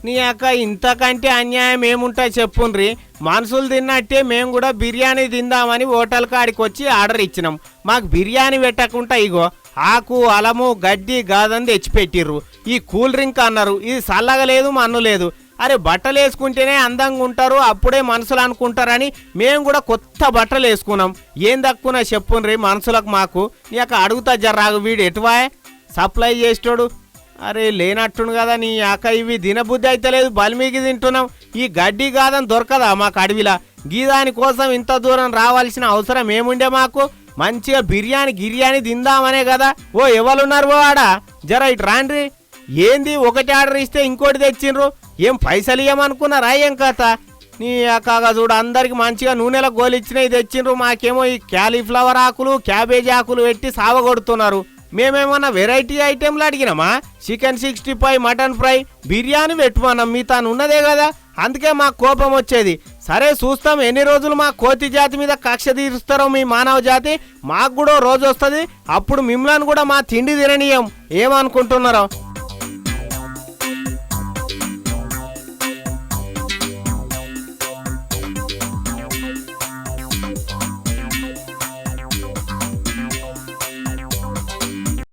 నీ అక్క ఇంతకంటే అన్యాయం ఏముంటా చెప్పుండ్రి. మనుషులు తిన్నట్టే మేము కూడా బిర్యానీ తిందామని హోటల్ కాడికి వచ్చి ఆర్డర్ ఇచ్చినాం. మాకు బిర్యానీ పెట్టకుండా ఇగో ఆకు అలము గడ్డి గాదని తెచ్చిపెట్టిర్రు. ఈ కూల్ డ్రింక్ అన్నారు, ఇది చల్లగా లేదు మన్ను లేదు. అరే బట్టలు వేసుకుంటేనే అందంగా ఉంటారు, అప్పుడే మనుషులు అనుకుంటారని మేము కూడా కొత్త బట్టలు వేసుకున్నాం. ఏం దక్కునా చెప్పుండ్రి మనుషులకు మాకు. నీ అక్క అడుగుతా జర్రాగు వీడు ఎటువా సప్లై చేసేటోడు. అరే లేనట్టును కదా నీ అక్క, ఇవి తినబుద్ధి అయితే లేదు, బలిమిగి తింటున్నాం. ఈ గడ్డి కాదని దొరకదా మాకు అడవిలా? గీదాని కోసం ఇంత దూరం రావాల్సిన అవసరం ఏముండే మాకు? మంచిగా బిర్యానీ తిందామనే కదా. ఓ ఎవరున్నారు ఓ ఆడ, జర ఇటు రాండ్రి. ఏంది ఒకటి ఆర్డర్ ఇస్తే ఇంకోటి తెచ్చిండ్రు, ఏం పైసలు ఇవ్వమనుకున్నారా ఏం కథ? నీ అక్కగా చూడు అందరికి మంచిగా నూనెల గోలిచ్చినవి తెచ్చిండ్రు, మాకేమో ఈ క్యాలీఫ్లవర్ ఆకులు క్యాబేజీ ఆకులు పెట్టి సావగొడుతున్నారు. మేమేమన్నా వెరైటీ ఐటెంలు అడిగినామా? చికెన్ 65, మటన్ ఫ్రై, బిర్యానీ పెట్టుమన్నాం, మీ తాను ఉన్నదే కదా. అందుకే మాకు కోపం వచ్చేది. సరే చూస్తాం ఎన్ని రోజులు మా కోతి జాతి మీద కక్ష తీరుస్తారో మీ మానవ జాతి. మాకు కూడా రోజు వస్తుంది, అప్పుడు మిమ్మల్ని కూడా మా తిండి తిననీయం. ఏమనుకుంటున్నారో?